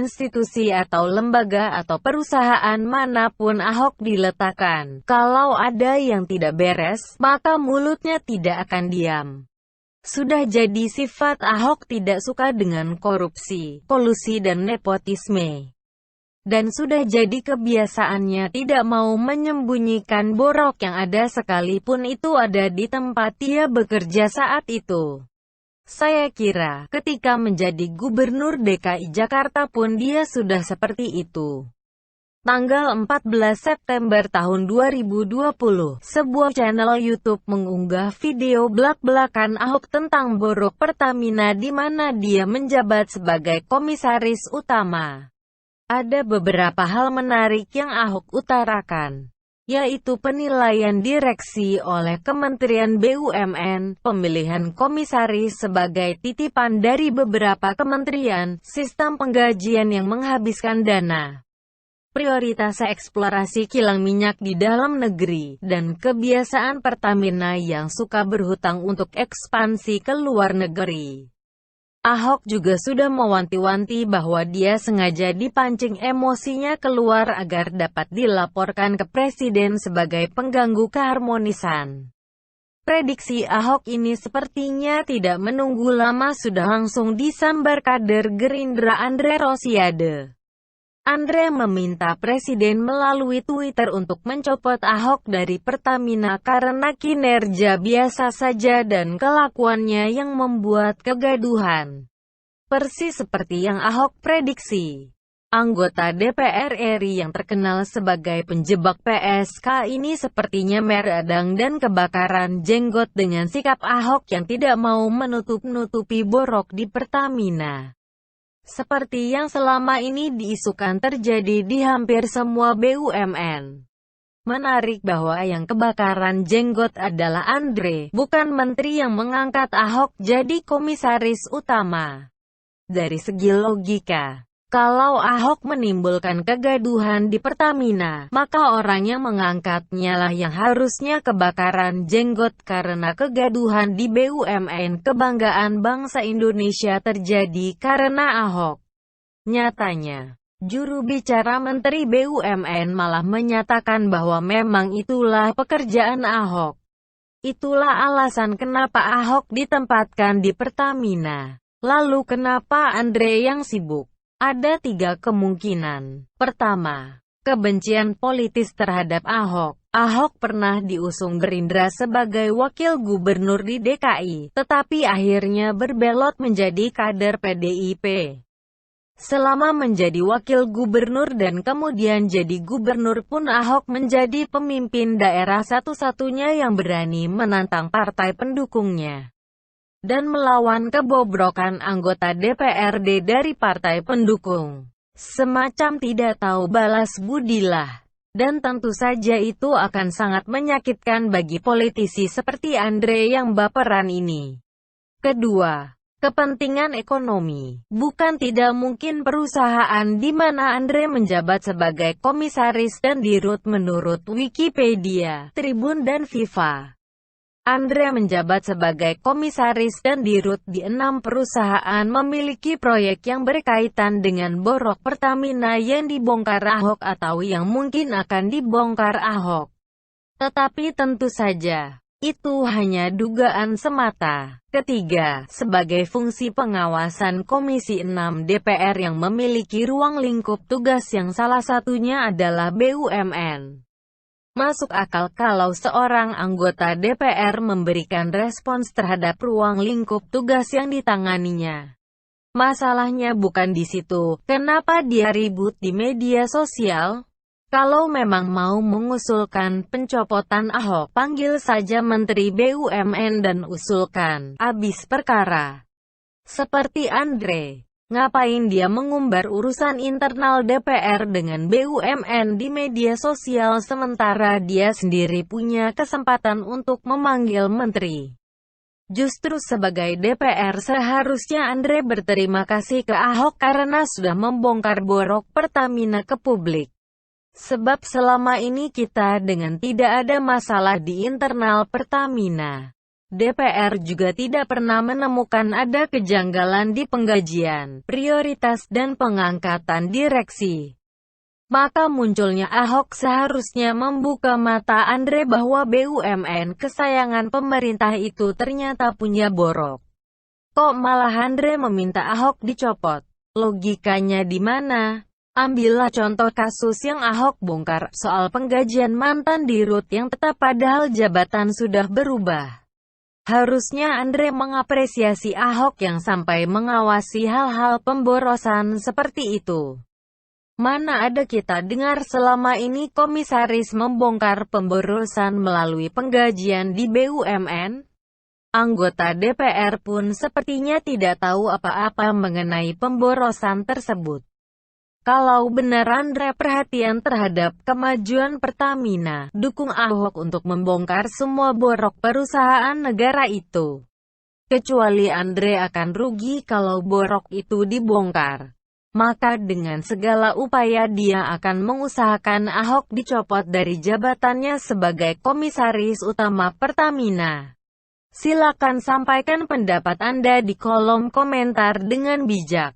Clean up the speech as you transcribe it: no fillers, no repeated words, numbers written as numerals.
institusi atau lembaga atau perusahaan manapun Ahok diletakkan. Kalau ada yang tidak beres, maka mulutnya tidak akan diam. Sudah jadi sifat Ahok tidak suka dengan korupsi, kolusi dan nepotisme. Dan sudah jadi kebiasaannya tidak mau menyembunyikan borok yang ada sekalipun itu ada di tempat dia bekerja saat itu. Saya kira, ketika menjadi Gubernur DKI Jakarta pun dia sudah seperti itu. Tanggal 14 September tahun 2020, sebuah channel YouTube mengunggah video belak-belakan Ahok tentang borok Pertamina di mana dia menjabat sebagai komisaris utama. Ada beberapa hal menarik yang Ahok utarakan, yaitu penilaian direksi oleh Kementerian BUMN, pemilihan komisaris sebagai titipan dari beberapa kementerian, sistem penggajian yang menghabiskan dana, prioritas eksplorasi kilang minyak di dalam negeri, dan kebiasaan Pertamina yang suka berhutang untuk ekspansi ke luar negeri. Ahok juga sudah mewanti-wanti bahwa dia sengaja dipancing emosinya keluar agar dapat dilaporkan ke Presiden sebagai pengganggu keharmonisan. Prediksi Ahok ini sepertinya tidak menunggu lama sudah langsung disambar kader Gerindra Andre Rosiade. Andre meminta Presiden melalui Twitter untuk mencopot Ahok dari Pertamina karena kinerja biasa saja dan kelakuannya yang membuat kegaduhan. Persis seperti yang Ahok prediksi. Anggota DPR RI yang terkenal sebagai penjebak PSK ini sepertinya meradang dan kebakaran jenggot dengan sikap Ahok yang tidak mau menutup-nutupi borok di Pertamina. Seperti yang selama ini diisukan terjadi di hampir semua BUMN. Menarik bahwa yang kebakaran jenggot adalah Andre, bukan menteri yang mengangkat Ahok jadi komisaris utama. Dari segi logika, kalau Ahok menimbulkan kegaduhan di Pertamina, maka orang yang mengangkatnya lah yang harusnya kebakaran jenggot karena kegaduhan di BUMN. Kebanggaan bangsa Indonesia terjadi karena Ahok. Nyatanya, juru bicara Menteri BUMN malah menyatakan bahwa memang itulah pekerjaan Ahok. Itulah alasan kenapa Ahok ditempatkan di Pertamina. Lalu kenapa Andre yang sibuk? Ada 3 kemungkinan. Pertama, kebencian politis terhadap Ahok. Ahok pernah diusung Gerindra sebagai wakil gubernur di DKI, tetapi akhirnya berbelot menjadi kader PDIP. Selama menjadi wakil gubernur dan kemudian jadi gubernur pun Ahok menjadi pemimpin daerah satu-satunya yang berani menantang partai pendukungnya dan melawan kebobrokan anggota DPRD dari partai pendukung. Semacam tidak tahu balas budilah. Dan tentu saja itu akan sangat menyakitkan bagi politisi seperti Andre yang baperan ini. Kedua, kepentingan ekonomi. Bukan tidak mungkin perusahaan di mana Andre menjabat sebagai komisaris dan dirut menurut Wikipedia, Tribun dan Viva. Andre menjabat sebagai komisaris dan dirut di 6 perusahaan memiliki proyek yang berkaitan dengan borok Pertamina yang dibongkar Ahok atau yang mungkin akan dibongkar Ahok. Tetapi tentu saja, itu hanya dugaan semata. Ketiga, sebagai fungsi pengawasan Komisi 6 DPR yang memiliki ruang lingkup tugas yang salah satunya adalah BUMN. Masuk akal kalau seorang anggota DPR memberikan respons terhadap ruang lingkup tugas yang ditanganinya. Masalahnya bukan di situ. Kenapa dia ribut di media sosial? Kalau memang mau mengusulkan pencopotan Ahok, panggil saja Menteri BUMN dan usulkan. Habis perkara. Seperti Andre. Ngapain dia mengumbar urusan internal DPR dengan BUMN di media sosial sementara dia sendiri punya kesempatan untuk memanggil menteri? Justru sebagai DPR seharusnya Andre berterima kasih ke Ahok karena sudah membongkar borok Pertamina ke publik. Sebab selama ini kita dengan tidak ada masalah di internal Pertamina. DPR juga tidak pernah menemukan ada kejanggalan di penggajian, prioritas dan pengangkatan direksi. Maka munculnya Ahok seharusnya membuka mata Andre bahwa BUMN kesayangan pemerintah itu ternyata punya borok. Kok malah Andre meminta Ahok dicopot? Logikanya di mana? Ambillah contoh kasus yang Ahok bongkar, soal penggajian mantan dirut yang tetap padahal jabatan sudah berubah. Harusnya Andre mengapresiasi Ahok yang sampai mengawasi hal-hal pemborosan seperti itu. Mana ada kita dengar selama ini komisaris membongkar pemborosan melalui penggajian di BUMN? Anggota DPR pun sepertinya tidak tahu apa-apa mengenai pemborosan tersebut. Kalau benar Andre perhatian terhadap kemajuan Pertamina, dukung Ahok untuk membongkar semua borok perusahaan negara itu. Kecuali Andre akan rugi kalau borok itu dibongkar. Maka dengan segala upaya dia akan mengusahakan Ahok dicopot dari jabatannya sebagai komisaris utama Pertamina. Silakan sampaikan pendapat Anda di kolom komentar dengan bijak.